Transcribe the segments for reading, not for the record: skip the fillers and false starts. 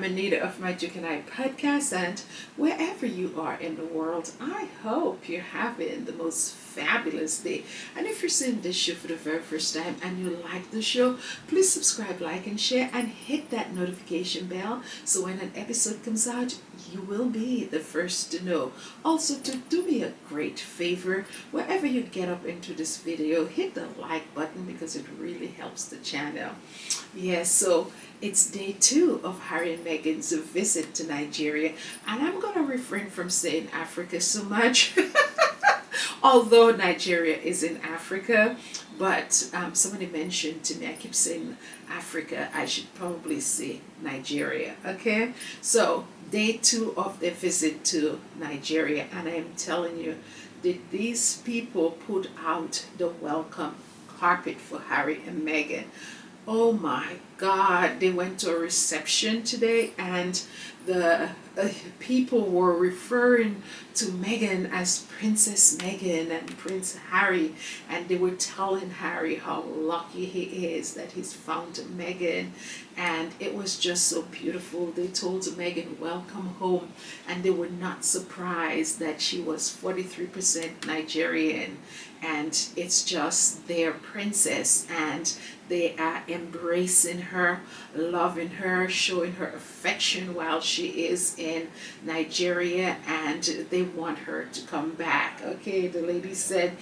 Anita of Magic and I podcast, and wherever you are in the world, I hope you're having the most fabulous day. And if you're seeing this show for the very first time and you like the show, please subscribe, like, and share, and hit that notification bell so when an episode comes out, you will be the first to know. Also, to do me a great favor, wherever you get up into this video, hit the like button because it really helps the channel. Yes, so it's day 2 of Harry and Meghan's visit to Nigeria, and I'm going to refrain from saying Africa so much, although Nigeria is in Africa, but somebody mentioned to me, I keep saying Africa, I should probably say Nigeria, okay? So, day 2 of their visit to Nigeria, and I'm telling you, did these people put out the welcome carpet for Harry and Meghan? Oh my God, they went to a reception today, and the people were referring to Meghan as Princess Meghan and Prince Harry, and they were telling Harry how lucky he is that he's found Meghan, and it was just so beautiful. They told Meghan welcome home, and they were not surprised that she was 43% Nigerian, and it's just their princess, and they are embracing her, loving her, showing her affection while she is in Nigeria, and they want her to come back. Okay, the lady said,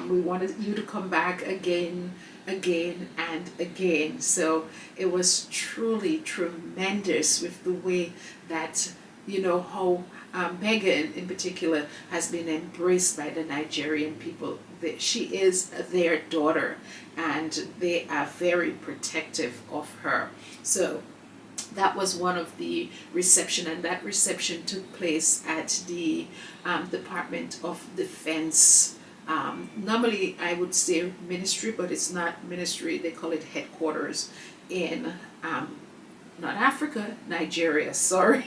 we wanted you to come back again and again. So it was truly tremendous with the way that, how Meghan in particular has been embraced by the Nigerian people. She is their daughter, and they are very protective of her. So that was one of the reception, and that reception took place at the Department of Defense. Normally I would say ministry, but it's not ministry, they call it headquarters in not Africa, Nigeria, sorry.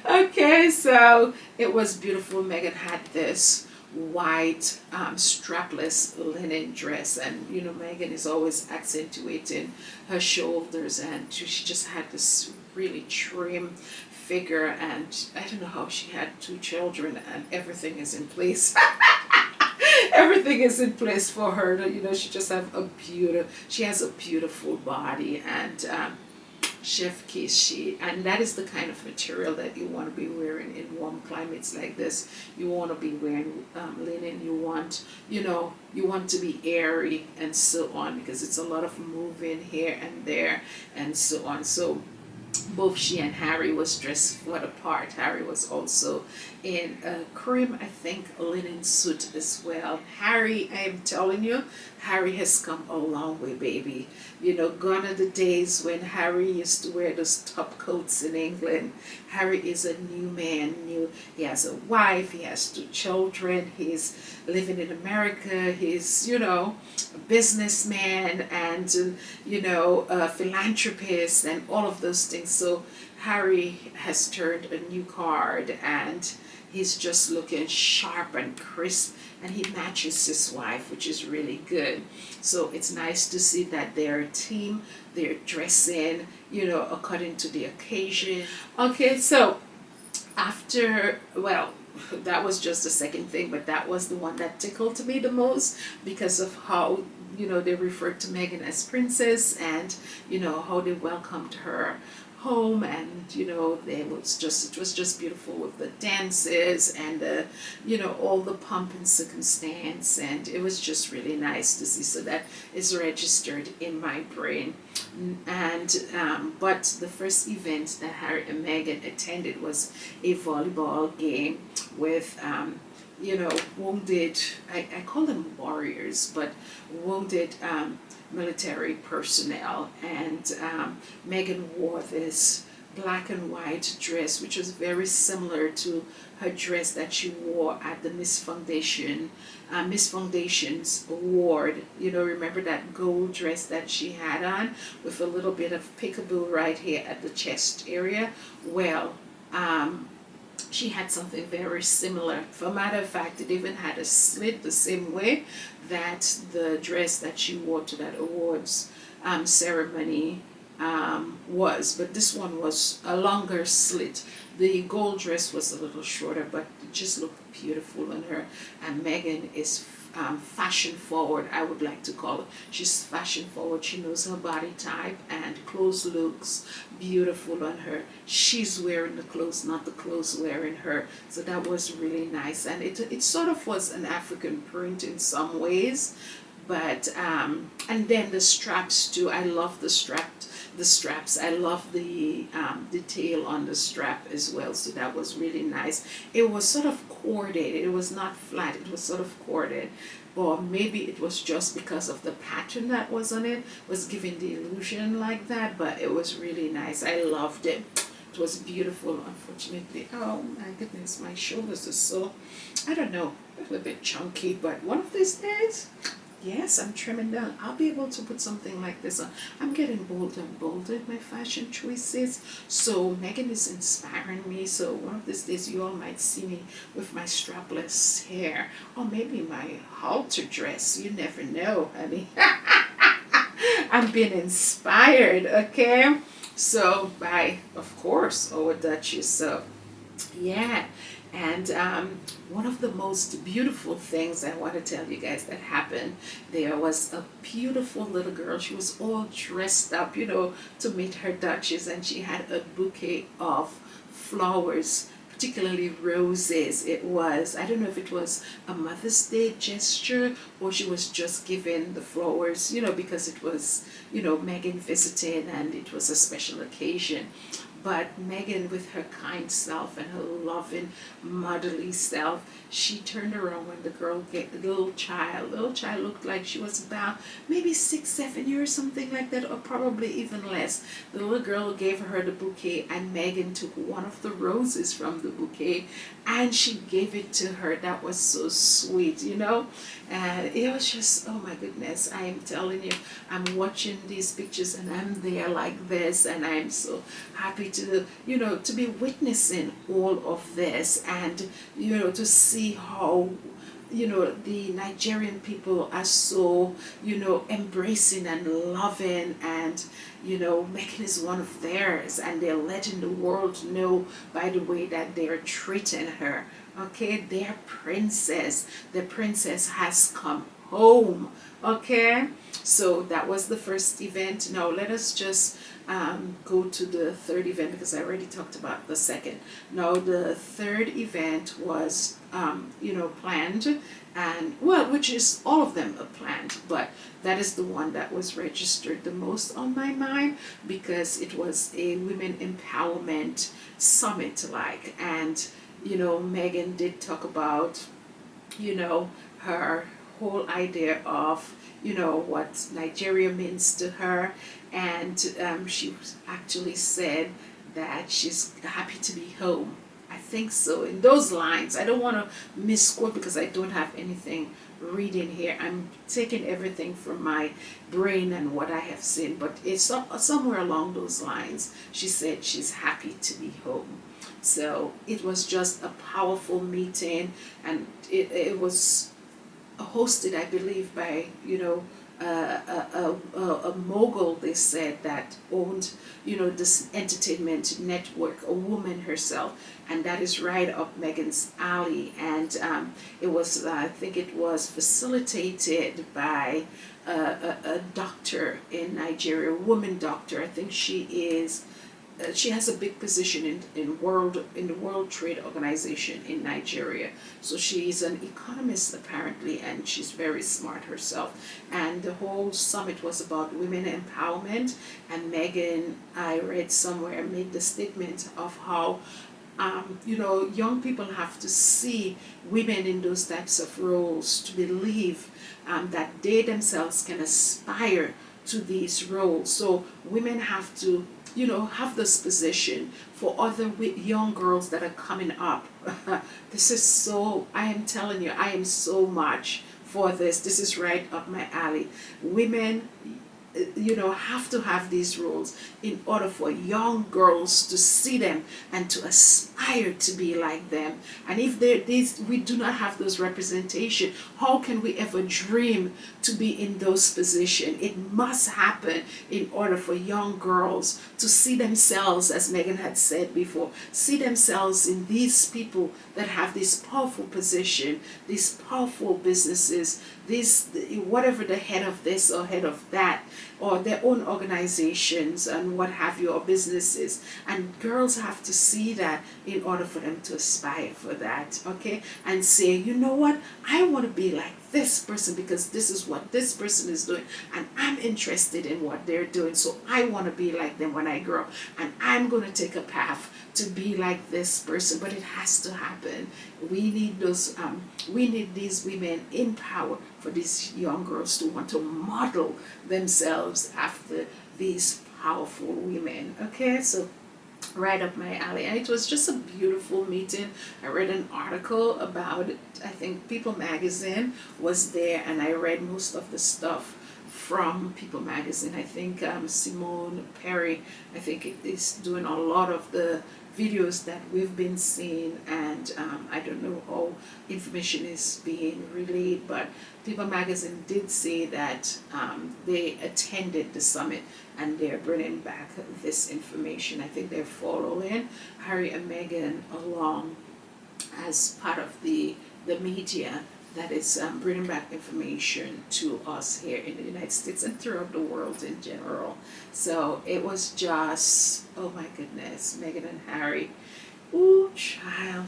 Okay, so it was beautiful. Meghan had this white strapless linen dress, and Meghan is always accentuating her shoulders, and she just had this really trim figure, and I don't know how she had 2 children, and everything is in place. Everything is in place for her. She just she has a beautiful body, and chef kiss and that is the kind of material that you want to be wearing in warm climates like this. You want to be wearing linen. You want to be airy and so on, because it's a lot of moving here and there and so on. So both she and Harry was dressed for the part. Harry was also in a cream, I think, a linen suit as well. Harry, I am telling you, Harry has come a long way, baby. Gone are the days when Harry used to wear those top coats in England. Harry is a new man. He has a wife, he has 2 children, he's living in America, he's, a businessman, and, a philanthropist, and all of those things. So Harry has turned a new card, and he's just looking sharp and crisp, and he matches his wife, which is really good. So it's nice to see that they're a team, they're dressing, according to the occasion. Okay, so that was just the second thing, but that was the one that tickled me the most, because of how, they referred to Meghan as princess, and, how they welcomed her home, and it was just beautiful with the dances and all the pomp and circumstance, and it was just really nice to see. So that is registered in my brain. And but the first event that Harry and Meghan attended was a volleyball game with wounded, I call them warriors, but wounded military personnel, and Meghan wore this black and white dress, which was very similar to her dress that she wore at the Miss Foundation's award. Remember that gold dress that she had on with a little bit of peekaboo right here at the chest area? Well, she had something very similar. For a matter of fact, it even had a slit the same way that the dress that she wore to that awards ceremony was, but this one was a longer slit. The gold dress was a little shorter, but it just looked beautiful on her. And Meghan is fashion forward, I would like to call it. She's fashion forward. She knows her body type, and clothes looks beautiful on her. She's wearing the clothes, not the clothes wearing her. So that was really nice, and it sort of was an African print in some ways, but and then the straps too. I love the straps. I love the detail on the strap as well. So that was really nice. It was sort of corded. It was not flat. It was sort of corded. Or maybe it was just because of the pattern that was on it, was giving the illusion like that. But it was really nice. I loved it. It was beautiful. Unfortunately, oh my goodness, my shoulders are so, I don't know, a little bit chunky. But one of these days, yes, I'm trimming down. I'll be able to put something like this on. I'm getting bolder and bolder in my fashion choices. So Meghan is inspiring me. So one of these days you all might see me with my strapless hair. Or maybe my halter dress. You never know, honey. I'm being inspired, okay? So by, of course, our Duchess. So yeah. And one of the most beautiful things I want to tell you guys that happened there was a beautiful little girl. She was all dressed up, to meet her Duchess, and she had a bouquet of flowers, particularly roses. It was, I don't know if it was a Mother's Day gesture or she was just giving the flowers, because it was, Meghan visiting and it was a special occasion. But Meghan, with her kind self and her loving, motherly self, she turned around when the little child looked like she was about maybe 6, 7 years, something like that, or probably even less. The little girl gave her the bouquet, and Meghan took one of the roses from the bouquet, and she gave it to her. That was so sweet. And it was just, oh my goodness, I am telling you, I'm watching these pictures and I'm there like this, and I'm so happy to be witnessing all of this, and to see how the Nigerian people are so embracing and loving, and Meghan is one of theirs, and they're letting the world know by the way that they're treating her. Okay, their princess, the princess has come home. Okay, so that was the first event. Now let us just go to the third event, because I already talked about the second. Now the third event was planned, and well, which is all of them are planned, but that is the one that was registered the most on my mind, because it was a women empowerment summit, and Meghan did talk about her whole idea of what Nigeria means to her, and she actually said that she's happy to be home. I think so, in those lines. I don't want to misquote because I don't have anything reading here. I'm taking everything from my brain and what I have seen, but it's somewhere along those lines. She said she's happy to be home. So it was just a powerful meeting, and it was hosted, I believe, by a mogul, they said, that owned this entertainment network, a woman herself, and that is right up Meghan's alley. And it was, I think it was facilitated by a doctor in Nigeria, a woman doctor. I think she has a big position in the World Trade Organization in Nigeria. So she is an economist apparently, and she's very smart herself. And the whole summit was about women empowerment. And Meghan, I read somewhere, made the statement of how young people have to see women in those types of roles to believe that they themselves can aspire to these roles. So women have to have this position for other young girls that are coming up. This is so, I am telling you, I am so much for this. This is right up my alley. Women have to have these roles in order for young girls to see them and to aspire to be like them. And if we do not have those representation, how can we ever dream to be in those positions? It must happen in order for young girls to see themselves, as Meghan had said before, see themselves in these people that have this powerful position, these powerful businesses, this, whatever, the head of this or head of that, or their own organizations and what have you, or businesses. And girls have to see that in order for them to aspire for that, okay? And say, you know what, I want to be like this person because this is what this person is doing, and I'm interested in what they're doing, so I want to be like them when I grow up, and I'm going to take a path to be like this person. But it has to happen. We need we need these women in power for these young girls to want to model themselves after these powerful women. Okay, so right up my alley. And it was just a beautiful meeting. I read an article about it. I think People Magazine was there, and I read most of the stuff from People Magazine. I think Simone Perry, I think it is doing a lot of the videos that we've been seeing, and I don't know how information is being relayed, but People Magazine did say that they attended the summit and they're bringing back this information. I think they're following Harry and Meghan along as part of the media that is bringing back information to us here in the United States and throughout the world in general. So it was just, oh my goodness, Meghan and Harry. Ooh, child.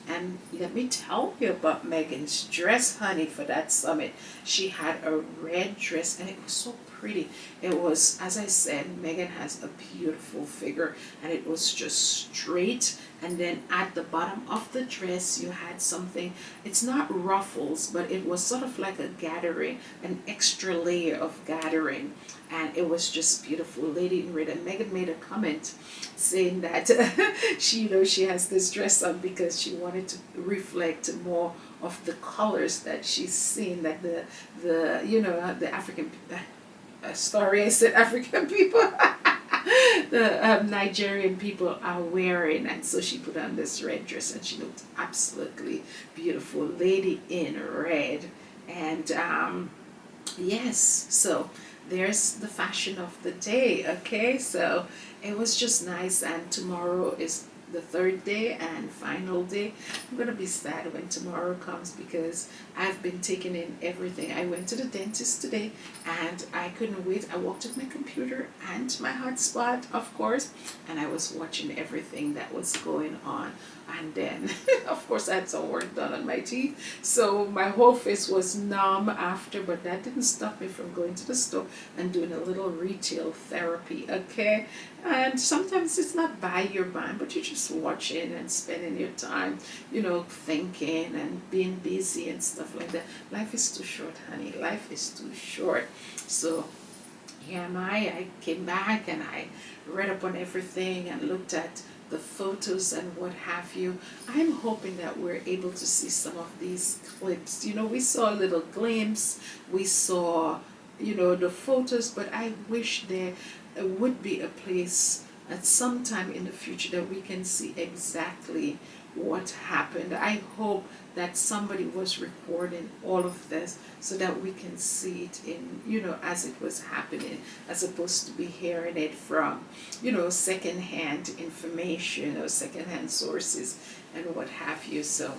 And let me tell you about Meghan's dress, honey, for that summit. She had a red dress, and it was so pretty. It was, as I said, Meghan has a beautiful figure, and it was just straight. And then at the bottom of the dress, you had something, it's not ruffles, but it was sort of like a gathering, an extra layer of gathering. And it was just beautiful. Lady in Red, and Meghan made a comment saying that she has this dress on because she wanted to reflect more of the colors that she's seen, that the African, sorry, I said African people, the Nigerian people are wearing. And so she put on this red dress, and she looked absolutely beautiful. Lady in Red. And yes, so there's the fashion of the day. Okay, so it was just nice. And tomorrow is the third day and final day. I'm gonna be sad when tomorrow comes because I've been taking in everything. I went to the dentist today and I couldn't wait. I walked with my computer and my hotspot, of course, and I was watching everything that was going on. And then of course I had some work done on my teeth, so my whole face was numb after, but that didn't stop me from going to the store and doing a little retail therapy. Okay, and sometimes it's not by your mind, but you're just watching and spending your time, thinking and being busy and stuff like that. Life is too short, honey. Life is too short. So here am I came back and I read up on everything and looked at the photos and what have you. I'm hoping that we're able to see some of these clips. We saw a little glimpse, we saw, the photos, but I wish there would be a place at some time in the future that we can see exactly what happened. I hope that somebody was recording all of this so that we can see it in, as it was happening, as opposed to be hearing it from, secondhand information or secondhand sources and what have you. So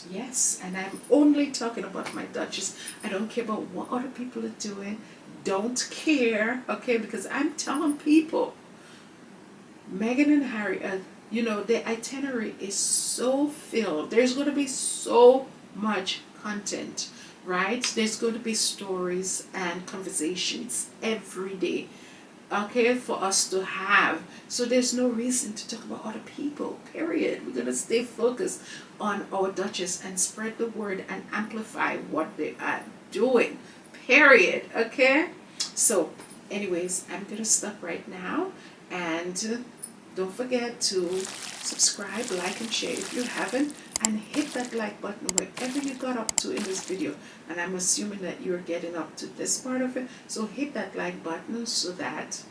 yes, and I'm only talking about my Duchess. I don't care about what other people are doing. Don't care, okay? Because I'm telling people, Meghan and Harry are, the itinerary is so filled. There's going to be so much content, right? There's going to be stories and conversations every day, okay, for us to have. So there's no reason to talk about other people, period. We're going to stay focused on our Duchess and spread the word and amplify what they are doing, period, okay? So anyways, I'm going to stop right now, and don't forget to subscribe, like, and share if you haven't, and hit that like button wherever you got up to in this video. And I'm assuming that you're getting up to this part of it, so hit that like button so that,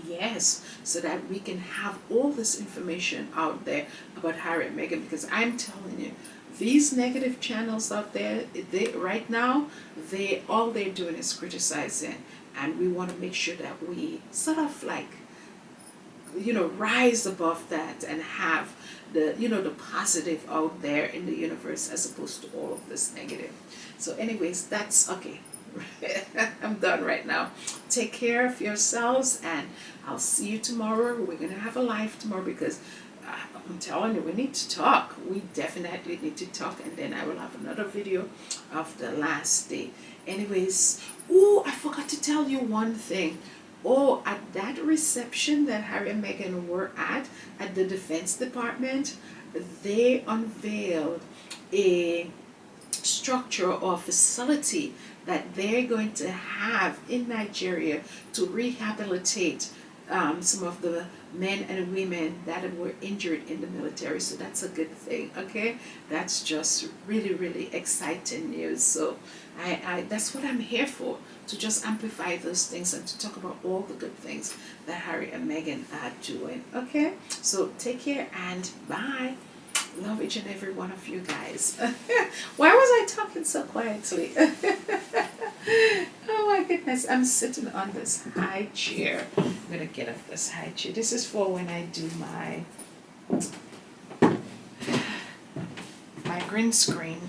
yes, so that we can have all this information out there about Harry and Meghan, because I'm telling you, these negative channels out there, they right now, all they're doing is criticizing, and we want to make sure that we sort of like, rise above that and have the positive out there in the universe as opposed to all of this negative. So anyways, that's okay. I'm done right now. Take care of yourselves, and I'll see you tomorrow. We're gonna have a live tomorrow because I'm telling you, we need to talk. We definitely need to talk, and then I will have another video of the last day. Anyways, oh, I forgot to tell you one thing. Oh, at that reception that Harry and Meghan were at the Defense Department, they unveiled a structure or facility that they're going to have in Nigeria to rehabilitate some of the men and women that were injured in the military. So that's a good thing, okay? That's just really, really exciting news. So I that's what I'm here for, to just amplify those things and to talk about all the good things that Harry and Meghan are doing, okay? So take care and bye. Love each and every one of you guys. Why was I talking so quietly? Oh my goodness, I'm sitting on this high chair. I'm gonna get off this high chair. This is for when I do my green screen.